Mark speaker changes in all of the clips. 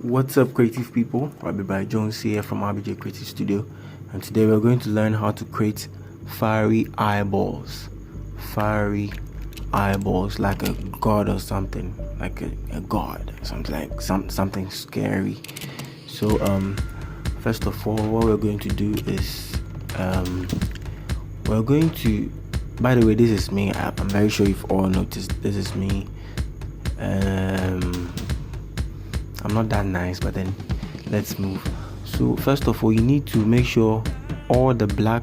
Speaker 1: What's up, creative people? Rabbi Jones here from RBJ Creative Studio, and today we're going to learn how to create fiery eyeballs. Fiery eyeballs, like a god or something, like a god, something scary. So first of all, what we're going to do is we're going to. By the way, this is me. I'm very sure you've all noticed. This is me. I'm not that nice, but then let's move. So first of all, you need to make sure all the black,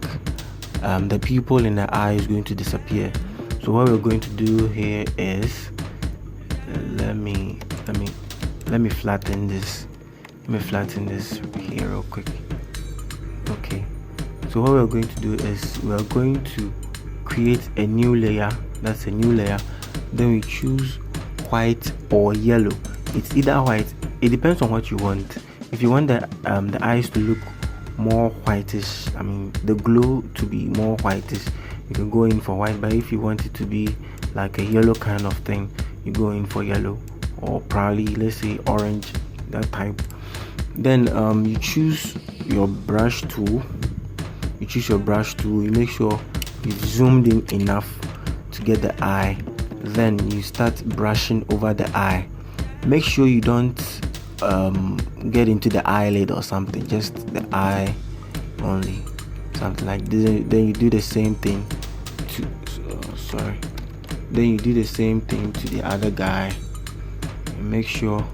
Speaker 1: the pupil in the eye is going to disappear. So what we're going to do here is let me flatten this. Let me flatten this here real quick. Okay. So what we're going to do is we're going to create a new layer. That's a new layer. Then we choose white or yellow. It's either white. It depends on what you want. If you want the eyes to look more whitish, the glow to be more whitish, you can go in for white. But if you want it to be like a yellow kind of thing, you go in for yellow, or probably let's say orange, that type. Then you choose your brush tool. You make sure you've zoomed in enough to get the eye. Then you start brushing over the eye. Make sure you don't get into the eyelid or something, just the eye only, something like this. Then you do the same thing to then you do the same thing to the other guy, and make sure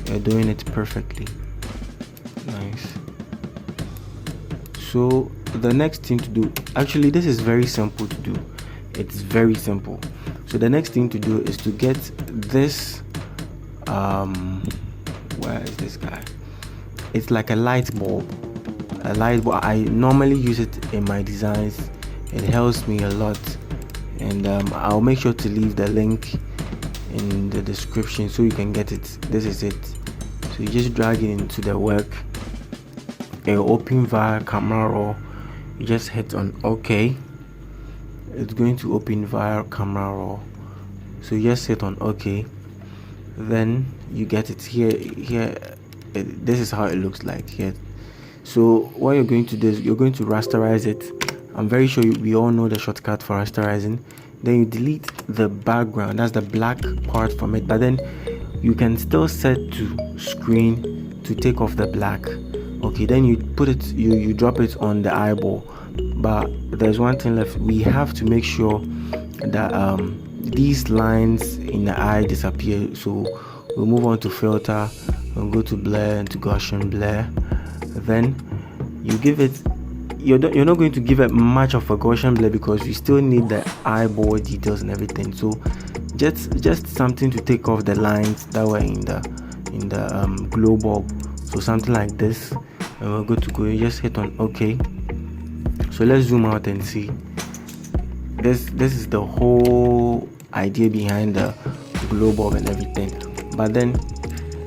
Speaker 1: you're doing it perfectly. Nice. So the next thing to do, actually this is very simple to do. It's very simple. So the next thing to do is to get this where is this guy? It's like a light bulb. I normally use it in my designs. It helps me a lot, and I'll make sure to leave the link in the description so you can get it. This is it. So you just drag it into the work. It'll open via camera raw. You just hit on OK. It's going to open via camera raw. So you just hit on OK. Then you get it here. This is how it looks like here. So what you're going to do is you're going to rasterize it. I'm very sure we all know the shortcut for rasterizing. Then you delete the background, that's the black part from it, but then you can still set to screen to take off the black. Okay, then you put it, you drop it on the eyeball. But there's one thing left. We have to make sure that these lines in the eye disappear. So we'll move on to filter and go to blur and to Gaussian blur. Then you give it, you're not going to give it much of a Gaussian blur because you still need the eyeball details and everything. So just something to take off the lines that were in the glow bulb. So something like this, and we're good to go. You just hit on OK. So let's zoom out and see. This is the whole idea behind the glow bulb and everything. But then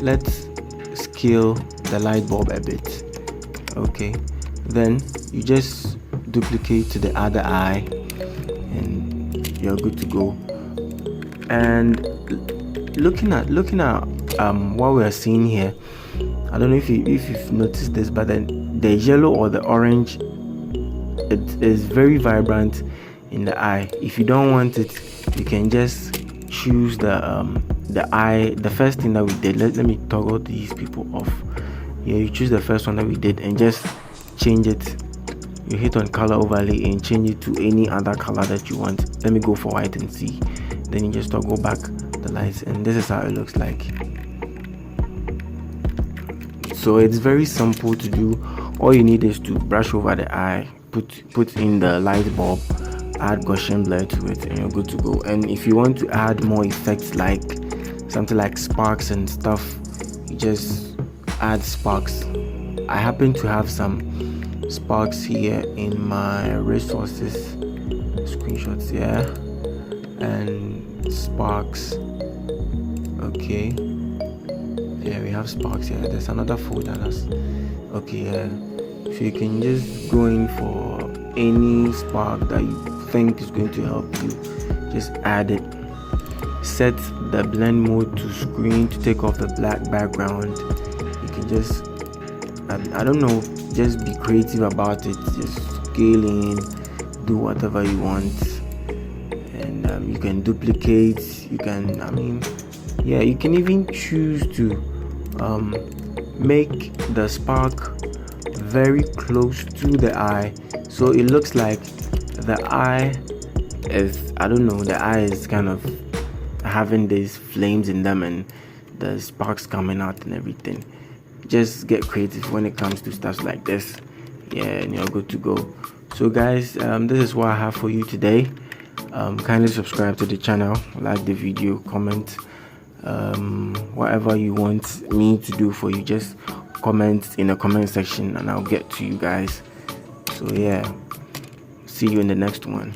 Speaker 1: let's scale the light bulb a bit. Okay, then you just duplicate to the other eye and you're good to go. And looking at what we're seeing here, I don't know if you've noticed this, but then the yellow or the orange, it is very vibrant in the eye. If you don't want it, you can just choose the eye. The first thing that we did, let me toggle these people off. Yeah, you choose the first one that we did and just change it. You hit on color overlay and change it to any other color that you want. Let me go for white and see. Then you just toggle back the lights, and this is how it looks like. So it's very simple to do. All you need is to brush over the eye, put in the light bulb, add Gaussian blur to it, and you're good to go. And if you want to add more effects, like something like sparks and stuff, you just add sparks. I happen to have some sparks here in my resources screenshots, yeah, and sparks. Okay, yeah, we have sparks here. There's another folder that's okay. Yeah, so you can just go in for any spark that you think is going to help you. Just add it. set the blend mode to screen to take off the black background. You can just I don't know, just be creative about it, just scale in, do whatever you want. And you can duplicate, you can you can even choose to make the spark very close to the eye, so it looks like the eye is, I don't know, the eye is kind of having these flames in them and the sparks coming out and everything. Just get creative when it comes to stuff like this, and you're good to go. So guys, this is what I have for you today. Kindly subscribe to the channel, like the video, comment, whatever you want me to do for you, just comment in the comment section and I'll get to you guys. So yeah, see you in the next one.